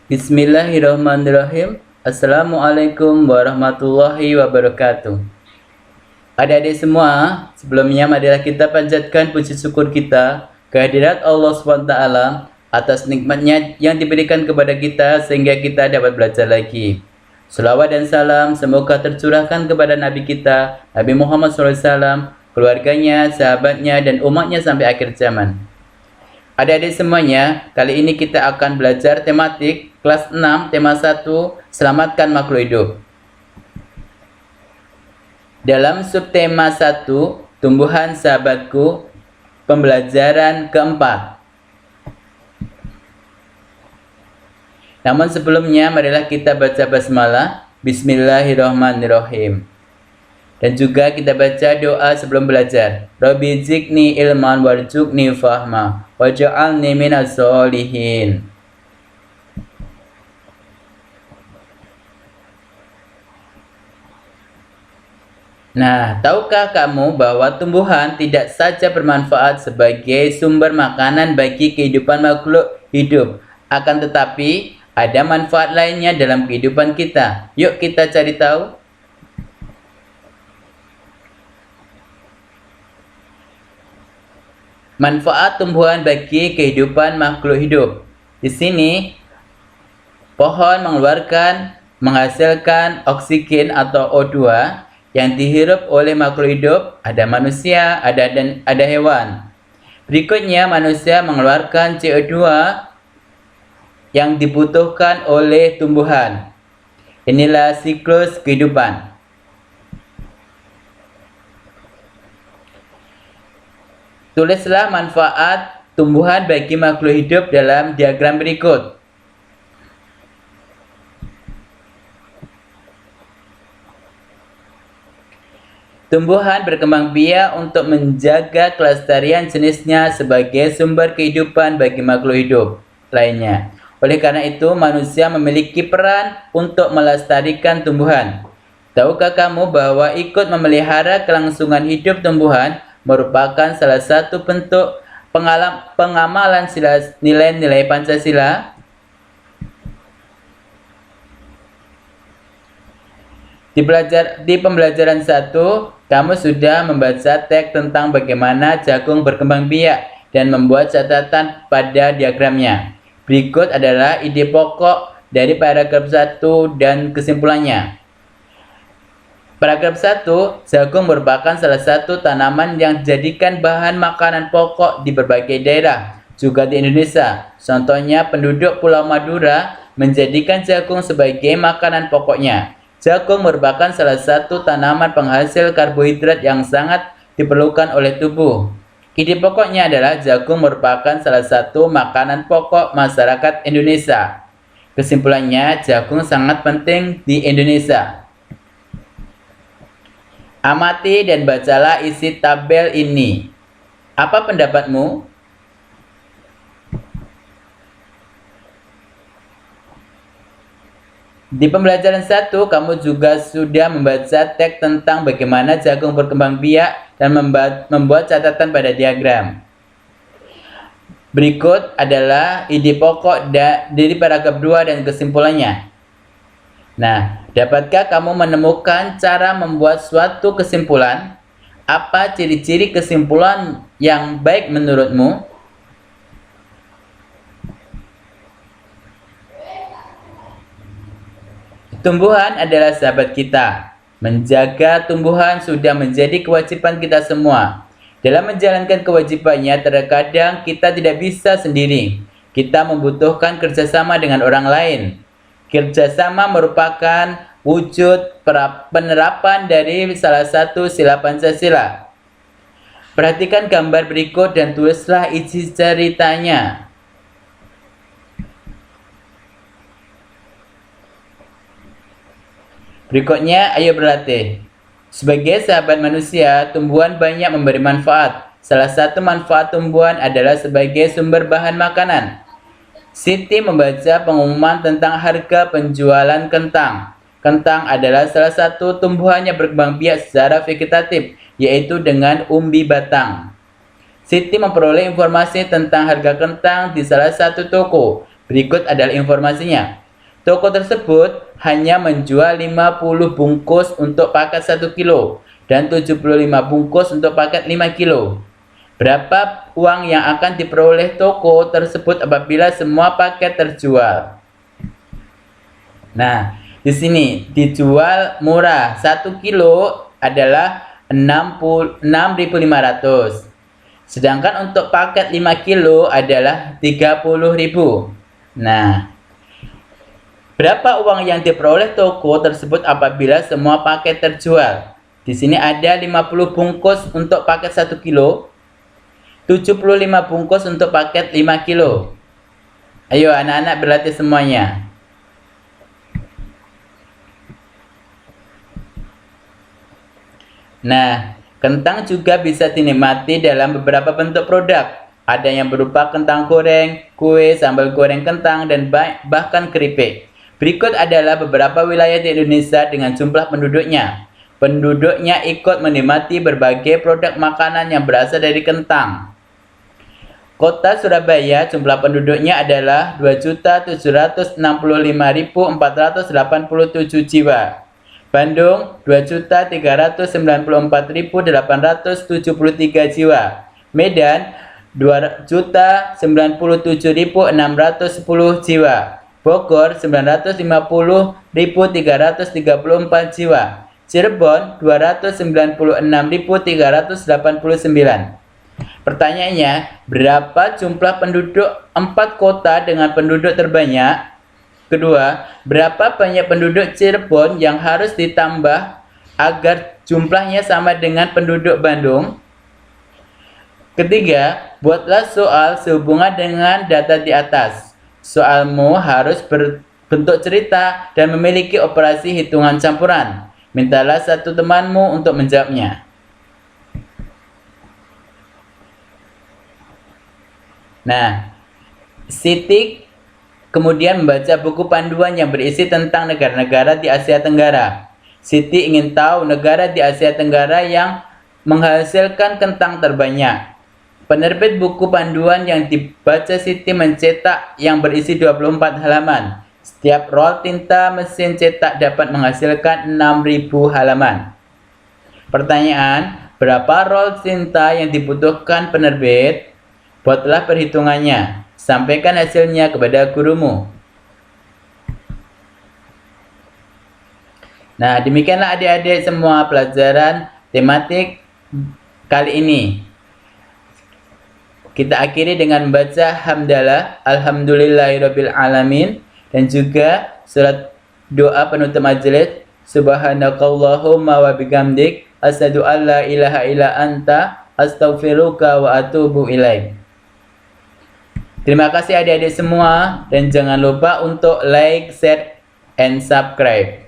Bismillahirrahmanirrahim. Assalamualaikum warahmatullahi wabarakatuh. Adik-adik semua, sebelumnya marilah kita panjatkan puji syukur kita kehadirat Allah SWT atas nikmatnya yang diberikan kepada kita sehingga kita dapat belajar lagi. Selawat dan salam semoga tercurahkan kepada Nabi kita, Nabi Muhammad SAW, keluarganya, sahabatnya, dan umatnya sampai akhir zaman. Adik-adik semuanya, kali ini kita akan belajar tematik kelas 6, tema 1, selamatkan makhluk hidup. Dalam subtema 1, tumbuhan sahabatku, pembelajaran keempat. Namun sebelumnya, marilah kita baca basmalah, Bismillahirrahmanirrahim. Dan juga kita baca doa sebelum belajar. Rabbi zikni ilman warzuqni fahma waj'alni minas sholihin. Nah, tahukah kamu bahwa tumbuhan tidak saja bermanfaat sebagai sumber makanan bagi kehidupan makhluk hidup, akan tetapi ada manfaat lainnya dalam kehidupan kita. Yuk kita cari tahu. Manfaat tumbuhan bagi kehidupan makhluk hidup. Di sini, pohon menghasilkan oksigen atau O2 yang dihirup oleh makhluk hidup. Ada manusia, ada hewan. Berikutnya, manusia mengeluarkan CO2 yang dibutuhkan oleh tumbuhan. Inilah siklus kehidupan. Tulislah manfaat tumbuhan bagi makhluk hidup dalam diagram berikut. Tumbuhan berkembang biak untuk menjaga kelestarian jenisnya sebagai sumber kehidupan bagi makhluk hidup lainnya. Oleh karena itu, manusia memiliki peran untuk melestarikan tumbuhan. Tahukah kamu bahwa ikut memelihara kelangsungan hidup tumbuhan merupakan salah satu bentuk pengamalan nilai-nilai Pancasila? Di pembelajaran 1, kamu sudah membaca teks tentang bagaimana jagung berkembang biak dan membuat catatan pada diagramnya. Berikut adalah ide pokok dari paragraf 1 dan kesimpulannya. Paragraf 1, jagung merupakan salah satu tanaman yang dijadikan bahan makanan pokok di berbagai daerah, juga di Indonesia. Contohnya, penduduk Pulau Madura menjadikan jagung sebagai makanan pokoknya. Jagung merupakan salah satu tanaman penghasil karbohidrat yang sangat diperlukan oleh tubuh. Ide pokoknya adalah jagung merupakan salah satu makanan pokok masyarakat Indonesia. Kesimpulannya, jagung sangat penting di Indonesia. Amati dan bacalah isi tabel ini. Apa pendapatmu? Di pembelajaran 1, kamu juga sudah membaca teks tentang bagaimana jagung berkembang biak dan membuat catatan pada diagram. Berikut adalah ide pokok dari paragraf 2 dan kesimpulannya. Nah, dapatkah kamu menemukan cara membuat suatu kesimpulan? Apa ciri-ciri kesimpulan yang baik menurutmu? Tumbuhan adalah sahabat kita. Menjaga tumbuhan sudah menjadi kewajiban kita semua. Dalam menjalankan kewajibannya, terkadang kita tidak bisa sendiri. Kita membutuhkan kerjasama dengan orang lain. Kerjasama merupakan wujud penerapan dari salah satu sila Pancasila. Perhatikan gambar berikut dan tulislah isi ceritanya. Berikutnya, ayo berlatih. Sebagai sahabat manusia, tumbuhan banyak memberi manfaat. Salah satu manfaat tumbuhan adalah sebagai sumber bahan makanan. Siti membaca pengumuman tentang harga penjualan kentang. Kentang adalah salah satu tumbuhan yang berkembang biak secara vegetatif, yaitu dengan umbi batang. Siti memperoleh informasi tentang harga kentang di salah satu toko. Berikut adalah informasinya. Toko tersebut hanya menjual 50 bungkus untuk paket 1 kilo dan 75 bungkus untuk paket 5 kilo. Berapa uang yang akan diperoleh toko tersebut apabila semua paket terjual? Nah, di sini dijual murah. 1 kilo adalah 6.500. Sedangkan untuk paket 5 kilo adalah 30.000. Nah, berapa uang yang diperoleh toko tersebut apabila semua paket terjual? Di sini ada 50 bungkus untuk paket 1 kilo, 75 bungkus untuk paket 5 kilo. Ayo anak-anak berlatih semuanya. Nah, kentang juga bisa dinikmati dalam beberapa bentuk produk. Ada yang berupa kentang goreng, kue, sambal goreng kentang, dan bahkan keripik. Berikut adalah beberapa wilayah di Indonesia dengan jumlah penduduknya. Penduduknya ikut menikmati berbagai produk makanan yang berasal dari kentang. Kota Surabaya jumlah penduduknya adalah 2.765.487 jiwa. Bandung 2.394.873 jiwa. Medan 2.097.610 jiwa. Bogor 950.334 jiwa. Cirebon 296.389. Pertanyaannya, berapa jumlah penduduk 4 kota dengan penduduk terbanyak? Kedua, berapa banyak penduduk Cirebon yang harus ditambah agar jumlahnya sama dengan penduduk Bandung? Ketiga, buatlah soal sehubungan dengan data di atas. Soalmu harus berbentuk cerita dan memiliki operasi hitungan campuran. Mintalah satu temanmu untuk menjawabnya. Nah, Siti kemudian membaca buku panduan yang berisi tentang negara-negara di Asia Tenggara. Siti ingin tahu negara di Asia Tenggara yang menghasilkan kentang terbanyak. Penerbit buku panduan yang dibaca Siti mencetak yang berisi 24 halaman. Setiap rol tinta mesin cetak dapat menghasilkan 6.000 halaman. Pertanyaan, berapa rol tinta yang dibutuhkan penerbit? Buatlah perhitungannya. Sampaikan hasilnya kepada gurumu. Nah, demikianlah adik-adik semua pelajaran tematik kali ini. Kita akhiri dengan membaca hamdalah, alhamdulillahirabbil alamin, dan juga surat doa penutup majelis, subhanakallahumma wa bihamdik, asyhadu an la ilaha illa anta, astaghfiruka wa atubu ilaik. Terima kasih adik-adik semua, dan jangan lupa untuk like, share, and subscribe.